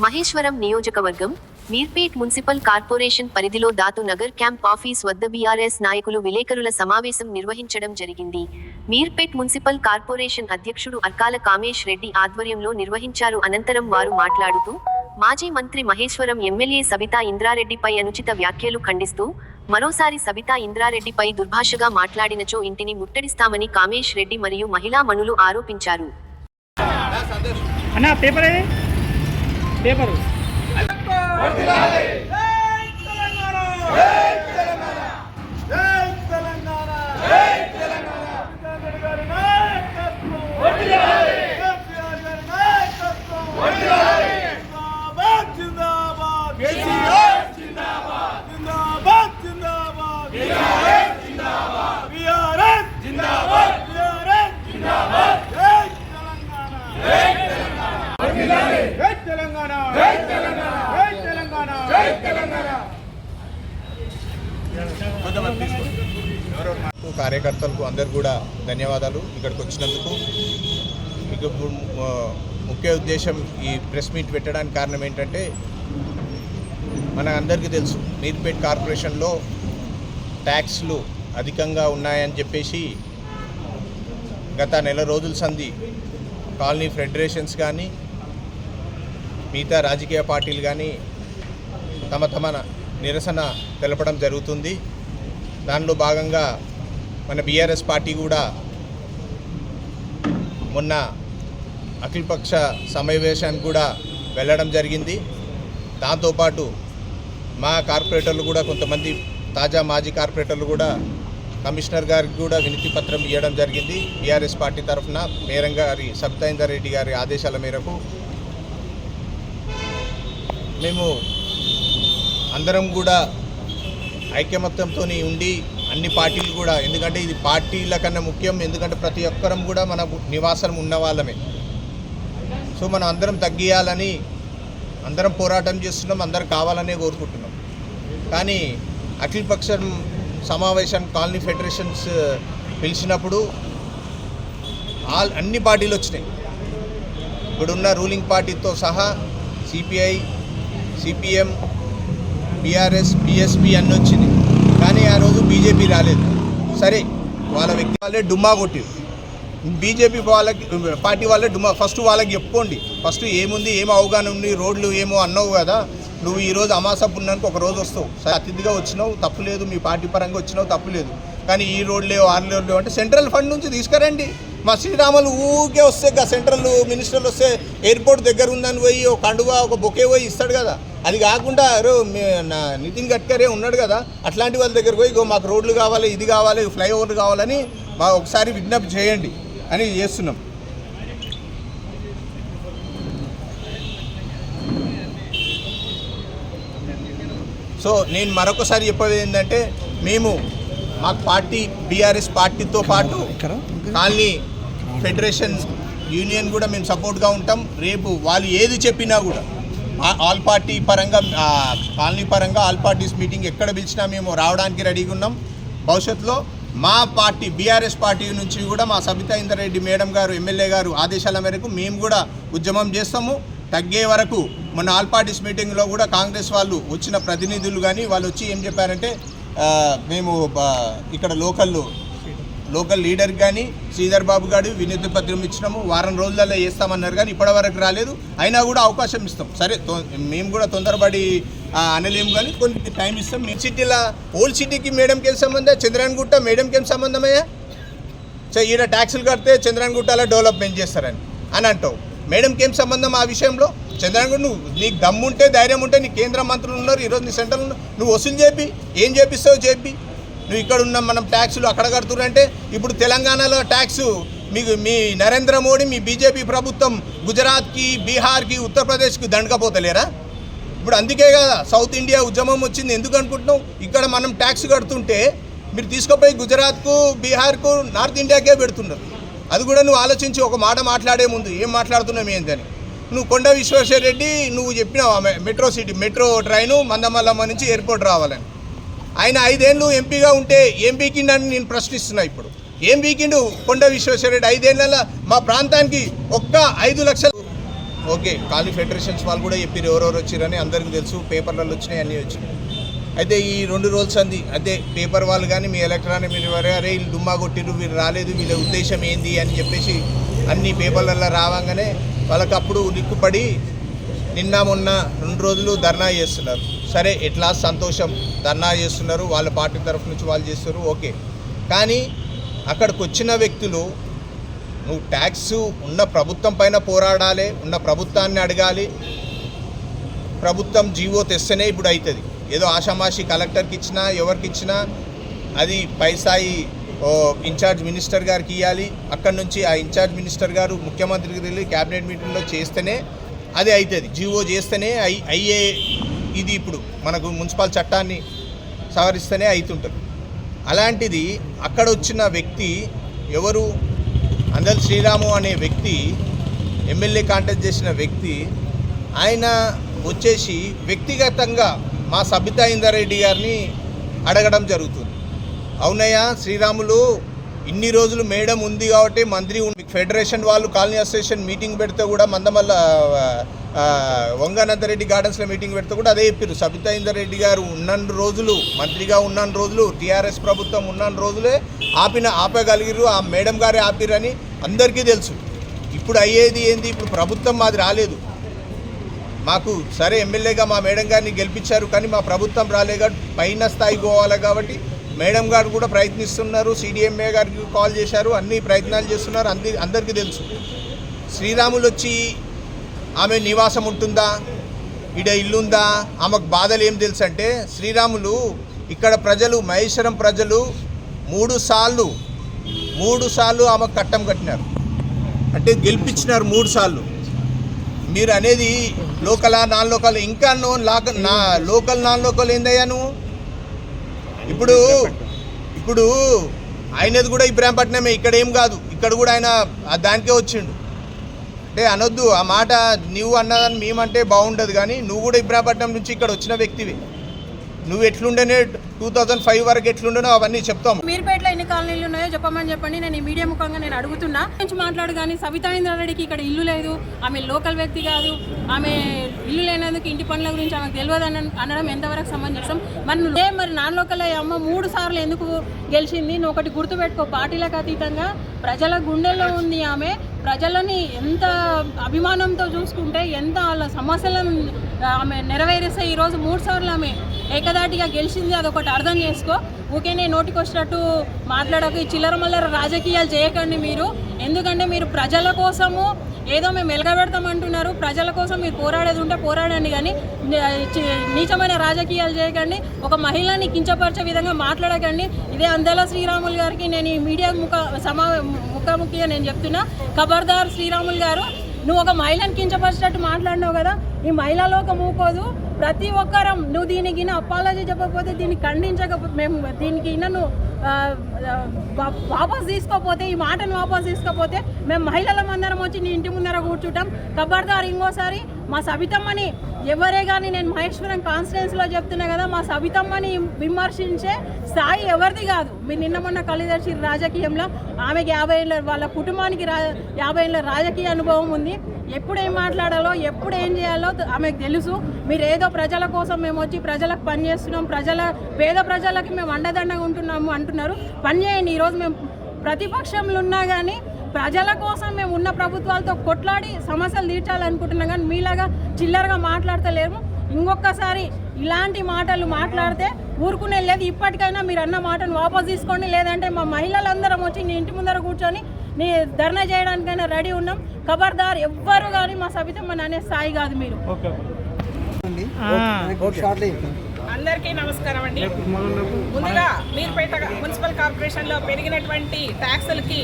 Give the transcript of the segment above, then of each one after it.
మహేశ్వరం నియోజకవర్గం Meerpet municipal corporation పరిధిలో దాతు Nagar camp office వద్ద బీఆర్ఎస్ నాయకులు విలేకరుల సమావేశం నిర్వహించడం జరిగింది. మీర్పేట్ మున్సిపల్ కార్పొరేషన్ అధ్యక్షుడు అర్కాల కామేష్ రెడ్డి ఆధ్వర్యంలో నిర్వహించారు. అనంతరం వారు మాట్లాడుతూ మాజీ మంత్రి మహేశ్వరం ఎమ్మెల్యే సబితా ఇంద్రారెడ్డిపై అనుచిత వ్యాఖ్యలు ఖండిస్తూ మరోసారి సబితా ఇంద్రారెడ్డిపై దుర్భాషగా మాట్లాడినచో ఇంటిని ముట్టడిస్తామని కామేష్ రెడ్డి మరియు మహిళా మనులు ఆరోపించారు. కార్యకర్తలకు అందరు కూడా ధన్యవాదాలు. ఇక్కడికి వచ్చినందుకు మీకు ముఖ్య ఉద్దేశం ఈ ప్రెస్ మీట్ పెట్టడానికి కారణం ఏంటంటే, మన అందరికీ తెలుసు మీర్పేట్ కార్పొరేషన్లో ట్యాక్స్లు అధికంగా ఉన్నాయని చెప్పేసి గత నెల రోజుల సంధి కాలనీ ఫెడరేషన్స్ కానీ మిగతా రాజకీయ పార్టీలు కానీ తమ నిరసన తెలపడం జరుగుతుంది. దానిలో భాగంగా మన బీఆర్ఎస్ పార్టీ కూడా మొన్న అఖిలపక్ష సమావేశానికి కూడా వెళ్ళడం జరిగింది. దాంతోపాటు మా కార్పొరేటర్లు కూడా కొంతమంది తాజా మాజీ కార్పొరేటర్లు కూడా కమిషనర్ గారికి కూడా వినతి పత్రం ఇవ్వడం జరిగింది. బీఆర్ఎస్ పార్టీ తరఫున మేరం గారి సబితా ఇంద్రారెడ్డి గారి ఆదేశాల మేరకు మేము అందరం కూడా ఐకమత్యంతో ఉండి అన్ని పార్టీలు కూడా, ఎందుకంటే ఇది పార్టీల కన్నా ముఖ్యం, ఎందుకంటే ప్రతి ఒక్కరం కూడా మన నివాసం ఉన్న వాళ్ళమే. సో మనం అందరం తగ్గియాలని అందరం పోరాటం చేస్తున్నాం, అందరం కావాలనే కోరుకుంటున్నాం. కానీ అఖిలపక్షం సమావేశం కాలనీ ఫెడరేషన్స్ పిలిచినప్పుడు అన్ని పార్టీలు వచ్చినాయి. ఇప్పుడున్న రూలింగ్ పార్టీతో సహా సిపిఐ, సిపిఎం, బీఆర్ఎస్, బీఎస్పీ అన్నీ వచ్చింది. కానీ ఆ రోజు బీజేపీ రాలేదు. సరే, వాళ్ళ వ్యక్తి వాళ్ళే డుమ్మా కొట్టారు. బీజేపీ వాళ్ళకి పార్టీ వాళ్ళే డుమ్మా. ఫస్ట్ వాళ్ళకి చెప్పుకోండి, ఫస్ట్ ఏముంది, ఏం అవగాహన ఉంది, రోడ్లు ఏమో అన్నావు కదా, నువ్వు ఈరోజు అమాస పుణ్యానికి ఒక రోజు వస్తావు, సరే అతిథిగా వచ్చినావు తప్పులేదు, మీ పార్టీ పరంగా వచ్చినావు తప్పులేదు, కానీ ఈ రోడ్లు లేవు, ఆరు రోడ్లు అంటే సెంట్రల్ ఫండ్ నుంచి తీసుకురండి. మా శ్రీరాములు ఊరికే వస్తే సెంట్రల్ మినిస్టర్లు వస్తే ఎయిర్పోర్ట్ దగ్గర ఉందని పోయి ఒక కండువా ఒక బొకే పోయి ఇస్తాడు కదా. అది కాకుండా నితిన్ గడ్కరీ ఉన్నాడు కదా, అట్లాంటి వాళ్ళ దగ్గర పోయి మాకు రోడ్లు కావాలి, ఇది కావాలి, ఫ్లైఓవర్లు కావాలని మా ఒకసారి విజ్ఞప్తి చేయండి అని చేస్తున్నాం. సో నేను మరొకసారి చెప్పేది ఏంటంటే, మేము మా పార్టీ బీఆర్ఎస్ పార్టీతో పాటు కాలనీ ఫెడరేషన్ యూనియన్ కూడా మేము సపోర్ట్గా ఉంటాం. రేపు వాళ్ళు ఏది చెప్పినా కూడా ఆల్ పార్టీ పరంగా, కాలనీ పరంగా ఆల్ పార్టీస్ మీటింగ్ ఎక్కడ పిలిచినా మేము రావడానికి రెడీగా ఉన్నాం. భవిష్యత్తులో మా పార్టీ బీఆర్ఎస్ పార్టీ నుంచి కూడా మా సబితా ఇంద్రారెడ్డి మేడం గారు, ఎమ్మెల్యే గారు ఆదేశాల మేరకు మేము కూడా ఉద్యమం చేస్తాము. తగ్గే వరకు మొన్న ఆల్ పార్టీస్ మీటింగ్లో కూడా కాంగ్రెస్ వాళ్ళు వచ్చిన ప్రతినిధులు కానీ వాళ్ళు వచ్చి ఏం చెప్పారంటే, మేము ఇక్కడ లోకల్ లీడర్ కానీ శ్రీధర్ బాబు గారు వినతి పత్రం ఇచ్చినాము, వారం రోజులలో వేస్తామన్నారు, కానీ ఇప్పటివరకు రాలేదు. అయినా కూడా అవకాశం ఇస్తాం. సరే, మేము కూడా తొందరపడి అనలేము, కానీ కొన్ని టైం ఇస్తాం. మీ సిటీలో ఓల్డ్ సిటీకి మేడంకి ఏం సంబంధం, చంద్రాయణగుట్ట మేడంకి ఏం సంబంధమయ్యా? సో ఈడ ట్యాక్సులు కడితే చంద్రాయణగుట్టలో డెవలప్మెంట్ చేస్తారని అంటావు. మేడంకి ఏం సంబంధం ఆ విషయంలో? చంద్రాయణగుట్ట నువ్వు నీకు దమ్ముంటే, ధైర్యం ఉంటే, నీ కేంద్ర మంత్రులు ఉన్నారు, ఈరోజు నీ సెంట్రల్ నువ్వు వసూలు చేపి, ఏం చేపిస్తావు చెప్పి. నువ్వు ఇక్కడ ఉన్నాం మనం ట్యాక్సులు అక్కడ కడుతురంటే, ఇప్పుడు తెలంగాణలో ట్యాక్సు మీకు మీ నరేంద్ర మోడీ, మీ బీజేపీ ప్రభుత్వం గుజరాత్కి, బీహార్కి, ఉత్తరప్రదేశ్కి దండకపోతలేరా? ఇప్పుడు అందుకే కదా సౌత్ ఇండియా ఉద్యమం వచ్చింది. ఎందుకు అనుకుంటున్నావు? ఇక్కడ మనం ట్యాక్స్ కడుతుంటే మీరు తీసుకుపోయి గుజరాత్కు, బీహార్కు, నార్త్ ఇండియాకే పెడుతున్నారు. అది కూడా నువ్వు ఆలోచించి ఒక మాట మాట్లాడే ముందు ఏం మాట్లాడుతున్నావు ఏంటని. నువ్వు కొండ విశ్వేశ్వర రెడ్డి నువ్వు చెప్పినావు మెట్రో ట్రైను మందమల్లమ్మ నుంచి ఎయిర్పోర్ట్ రావాలని. ఆయన 5 ఏళ్ళు ఎంపీగా ఉంటే ఏం బీకిండని నేను ప్రశ్నిస్తున్నా. ఇప్పుడు ఏం బీకిండు కొండ విశ్వేశ్వర రెడ్డి? 5 ఏళ్ళ మా ప్రాంతానికి ఒక్క 5 లక్షలు ఓకే, కాలనీ ఫెడరేషన్స్ వాళ్ళు కూడా చెప్పారు ఎవరెవరు వచ్చారని అందరికీ తెలుసు, పేపర్లలో వచ్చినాయి, అన్నీ వచ్చినాయి. అయితే ఈ 2 రోజులు సంది అదే పేపర్ వాళ్ళు కానీ మీ ఎలక్ట్రానిక్ మీడియా వారు అరే వీళ్ళు దుమ్మా కొట్టిరు, వీళ్ళు రాలేదు, వీళ్ళ ఉద్దేశం ఏంది అని చెప్పేసి అన్ని పేపర్లలో రావంగానే వాళ్ళకి అప్పుడు నిక్కుపడి నిన్న మొన్న 2 రోజులు ధర్నా చేస్తున్నారు. సరే ఎట్లా సంతోషం, ధర్నా చేస్తున్నారు, వాళ్ళ పార్టీ తరఫు నుంచి వాళ్ళు చేస్తారు, ఓకే. కానీ అక్కడికి వచ్చిన వ్యక్తులు నువ్వు ట్యాక్స్ ఉన్న ప్రభుత్వం పైన పోరాడాలి, ఉన్న ప్రభుత్వాన్ని అడగాలి, ప్రభుత్వం జీవో తెస్తేనే ఇప్పుడు అవుతుంది. ఏదో ఆషామాషి కలెక్టర్కి ఇచ్చినా ఎవరికి ఇచ్చినా అది పై స్థాయి ఇన్ఛార్జ్ మినిస్టర్ గారికి ఇవ్వాలి. అక్కడి నుంచి ఆ ఇన్ఛార్జ్ మినిస్టర్ గారు ముఖ్యమంత్రికి వెళ్ళి క్యాబినెట్ మీటింగ్లో చేస్తేనే అది అవుతుంది, జీవో చేస్తేనే అయ్యే. ఇది ఇప్పుడు మనకు మున్సిపల్ చట్టాన్ని సవరిస్తేనే అవుతుంటుంది. అలాంటిది అక్కడ వచ్చిన వ్యక్తి ఎవరు, అందల్ శ్రీరాము అనే వ్యక్తి, ఎమ్మెల్యే కాంటెస్ట్ చేసిన వ్యక్తి, ఆయన వచ్చేసి వ్యక్తిగతంగా మా సబితా ఇందారెడ్డి గారిని అడగడం జరుగుతుంది. అవునయ్యా శ్రీరాములు, ఇన్ని రోజులు మేడం ఉంది కాబట్టి మంత్రి ఫెడరేషన్ వాళ్ళు కాలనీ అసోసియేషన్ మీటింగ్ పెడితే కూడా మందమల్ల వంగానందరెడ్డి గార్డెన్స్లో మీటింగ్ పెడితే కూడా అదే చెప్పారు, సబితా ఇందారెడ్డి గారు ఉన్న రోజులు, మంత్రిగా ఉన్న రోజులు, టీఆర్ఎస్ ప్రభుత్వం ఉన్న రోజులే ఆపగలిగిరు, ఆ మేడం గారే ఆపిరని అందరికీ తెలుసు. ఇప్పుడు అయ్యేది ఏంది, ఇప్పుడు ప్రభుత్వం మాది రాలేదు, మాకు సరే ఎమ్మెల్యేగా మా మేడం గారిని గెలిపించారు కానీ మా ప్రభుత్వం రాలేగా పైన స్థాయికి పోవాలి కాబట్టి మేడం గారు కూడా ప్రయత్నిస్తున్నారు, సిడిఎంఏ గారికి కాల్ చేశారు, అన్ని ప్రయత్నాలు చేస్తున్నారు, అందరికీ తెలుసు. శ్రీరాములు వచ్చి ఆమె నివాసం ఉంటుందా, ఈడ ఇల్లుందా, ఆమెకు బాధలు ఏం తెలుసు అంటే, శ్రీరాములు ఇక్కడ ప్రజలు, మహేశ్వరం ప్రజలు 3 సార్లు ఆమెకు కట్టం కట్టినారు, అంటే గెలిపించినారు 3 సార్లు. మీరు అనేది లోకలా నాన్ లోకల్, ఇంకా లోకల్ నాన్ లోకల్ ఏందయ్యా నువ్వు? ఇప్పుడు ఆయనది కూడా ఇబ్రాహీంపట్నమే, ఇక్కడ ఏం కాదు, ఇక్కడ కూడా ఆయన దానికే వచ్చిండు. అంటే అనొద్దు ఆ మాట, నువ్వు అన్నదని మేమంటే బాగుండదు, కానీ నువ్వు కూడా ఇబ్రాహీంపట్నం నుంచి ఇక్కడ వచ్చిన వ్యక్తివి. నువ్వు ఎట్లుండేనే 2005 వరకు ఎట్లుండేనో అవన్నీ చెప్తాం. మీర్పేటలో ఎన్ని కాలనీలు ఉన్నాయో చెప్పండి. నేను ఈ మీడియా ముఖంగా నేను అడుగుతున్నా నుంచి మాట్లాడు. కానీ సబితా ఇంద్రారెడ్డికి ఇక్కడ ఇల్లు లేదు, ఆమె లోకల్ వ్యక్తి కాదు, ఆమె ఇల్లు లేనందుకు ఇంటి పనుల గురించి ఆమెకు తెలియదు అనడం ఎంతవరకు సమంజసం? మరి నాన్ లోకల్ అమ్మ 3 సార్లు ఎందుకు గెలిచింది? నువ్వు ఒకటి గుర్తుపెట్టుకో, పార్టీలకు అతీతంగా ప్రజల గుండెల్లో ఉంది ఆమె. ప్రజలని ఎంత అభిమానంతో చూసుకుంటే, ఎంత వాళ్ళ సమస్యలను ఆమె నెరవేరిస్తే ఈరోజు 3 సార్లు ఆమె ఏకదాటిగా గెలిచింది. అదొకటి అర్థం చేసుకో. ఊకేనే నోటికి వచ్చినట్టు మాట్లాడక, ఈ చిల్లర మల్లర రాజకీయాలు చేయకండి మీరు. ఎందుకంటే మీరు ప్రజల కోసము ఏదో మేము ఎలగబెడతామంటున్నారు, ప్రజల కోసం మీరు పోరాడేది ఉంటే పోరాడండి, కానీ నీచమైన రాజకీయాలు చేయకండి, ఒక మహిళని కించపరిచే విధంగా మాట్లాడకండి. ఇదే అందల శ్రీరాములు గారికి నేను ఈ మీడియా ముఖాముఖిగా నేను చెప్తున్నా, ఖబర్దార్ శ్రీరాములు గారు, నువ్వు ఒక మహిళను కించపరిచినట్టు మాట్లాడినావు కదా, ఈ మహిళా లోకం ఊకోదు. ప్రతి ఒక్కరం నువ్వు దీనికి అపాలజీ చెప్పకపోతే, దీన్ని ఖండించకపోతే, మేము దీనికి నువ్వు వాపస్ తీసుకోపోతే, ఈ మాటను వాపస్ తీసుకోపోతే మేము మహిళల అందరం వచ్చి నీ ఇంటి ముందర కూర్చుంటాం. ఖబర్దార్ ఇంకోసారి మా సబితమ్మని ఎవరే కానీ, నేను మహేశ్వరం కాన్స్టిట్యున్సీలో చెప్తున్నా కదా, మా సబితమ్మని విమర్శించే స్థాయి ఎవరిది కాదు. మీరు నిన్న మొన్న కలిదర్శి రాజకీయంలో ఆమెకి 50 ఏళ్ళ, వాళ్ళ కుటుంబానికి 50 ఏళ్ళ రాజకీయ అనుభవం ఉంది. ఎప్పుడు ఏం మాట్లాడాలో, ఎప్పుడు ఏం చేయాలో ఆమెకు తెలుసు. మీరు ఏదో ప్రజల కోసం మేము వచ్చి ప్రజలకు పని చేస్తున్నాం, పేద ప్రజలకి మేము అండదండగా ఉంటున్నాము అంటున్నారు. పని చేయండి. ఈరోజు మేము ప్రతిపక్షంలో ఉన్నా కానీ ప్రజల కోసం మేము ఉన్న ప్రభుత్వాలతో కొట్లాడి సమస్యలు తీర్చాలనుకుంటున్నాం, కానీ మీలాగా చిల్లరగా మాట్లాడతలేము. ఇంకొకసారి ఇలాంటి మాటలు మాట్లాడితే ఊరుకునే లేదు. ఇప్పటికైనా మీరు అన్న మాటను వాపస్ తీసుకోండి, లేదంటే మా మహిళలందరం వచ్చి నీ ఇంటి ముందర కూర్చొని నీ ధర్నా చేయడానికైనా రెడీ ఉన్నాం. ఖబర్దార్ ఎవ్వరు కానీ మా సబితమ్మని అనే స్థాయి కాదు మీరు. అందరికీ నమస్కారం అండి. ముందుగా మీర్పేట మున్సిపల్ కార్పొరేషన్లో పెరిగినటువంటి ట్యాక్సులకి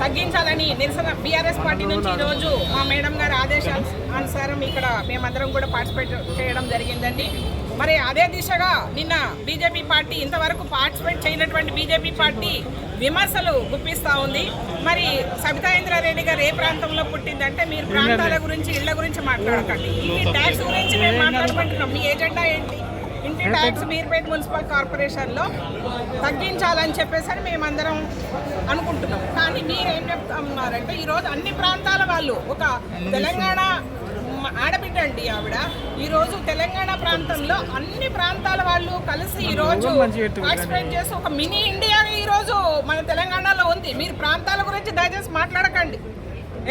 తగ్గించాలని నిరసన బీఆర్ఎస్ పార్టీ నుంచి ఈరోజు మా మేడం గారి ఆదేశాల అనుసారం ఇక్కడ మేమందరం కూడా పార్టిసిపేట్ చేయడం జరిగిందండి. మరి అదే దిశగా నిన్న బీజేపీ పార్టీ, ఇంతవరకు పార్టిసిపేట్ చేయనటువంటి బీజేపీ పార్టీ విమర్శలు గుప్పిస్తూ ఉంది. మరి సబితా ఇంద్రారెడ్డి గారు ఏ ప్రాంతంలో పుట్టిందంటే, మీరు ప్రాంతాల గురించి, ఇళ్ల గురించి మాట్లాడకండి, ఈ ట్యాక్స్ గురించి మేము మాట్లాడుకుంటున్నాం. మీ ఏజెండా ఏంటి? ఇంటి ట్యాక్స్ మీర్పేట్ మున్సిపల్ కార్పొరేషన్లో తగ్గించాలని చెప్పేసి మేమందరం అనుకుంటున్నాం. కానీ మీరేం చెప్తున్నారంటే ఈరోజు అన్ని ప్రాంతాల వాళ్ళు, ఒక తెలంగాణ ఆడబిడ్డ అండి ఆవిడ, ఈరోజు తెలంగాణ ప్రాంతంలో అన్ని ప్రాంతాల వాళ్ళు కలిసి ఈరోజు పార్టిసిపేట్ చేసి ఒక మినీ ఇండియా ఈరోజు మన తెలంగాణలో ఉంది. మీరు ప్రాంతాల గురించి దయచేసి మాట్లాడకండి,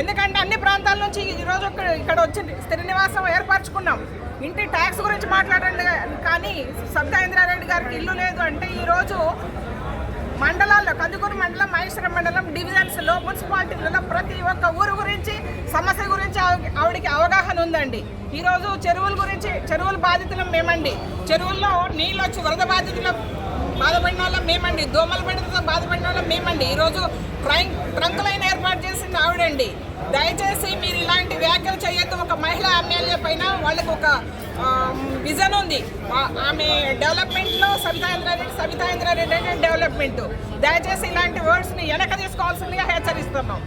ఎందుకంటే అన్ని ప్రాంతాల నుంచి ఈరోజు ఇక్కడ వచ్చి స్థిర నివాసం ఏర్పరచుకున్నాం. ఇంటి ట్యాక్స్ గురించి మాట్లాడండి, కానీ సబితా ఇంద్రారెడ్డి గారికి ఇల్లు లేదు అంటే ఈరోజు మండలాల్లో కందుకూరు మండలం, మహేశ్వరం మండలం, డివిజన్స్లో, మున్సిపాలిటీలలో ప్రతి ఒక్క ఊరు గురించి, సమస్య గురించి ఆవిడకి అవగాహన ఉందండి. ఈరోజు చెరువుల గురించి, చెరువుల బాధితులం మేమండి, చెరువుల్లో నీళ్ళు వచ్చి వరద బాధితులం బాధపడిన వాళ్ళం మేమండి, దోమల పడితో బాధపడిన వాళ్ళం మేమండి. ఈరోజు ట్రంక్ లైన్ ఏర్పాటు చేసింది ఆవిడండి. దయచేసి మీరు ఇలాంటి వ్యాఖ్యలు చేయొద్దు. ఒక మహిళా ఎమ్మెల్యే పైన వాళ్ళకి ఒక విజన్ ఉంది. ఆమె డెవలప్మెంట్లో సబితా ఇంద్రారెడ్డి అంటే డెవలప్మెంట్. దయచేసి ఇలాంటి వర్డ్స్ని వెనక తీసుకోవాల్సిందిగా హెచ్చరిస్తున్నాం.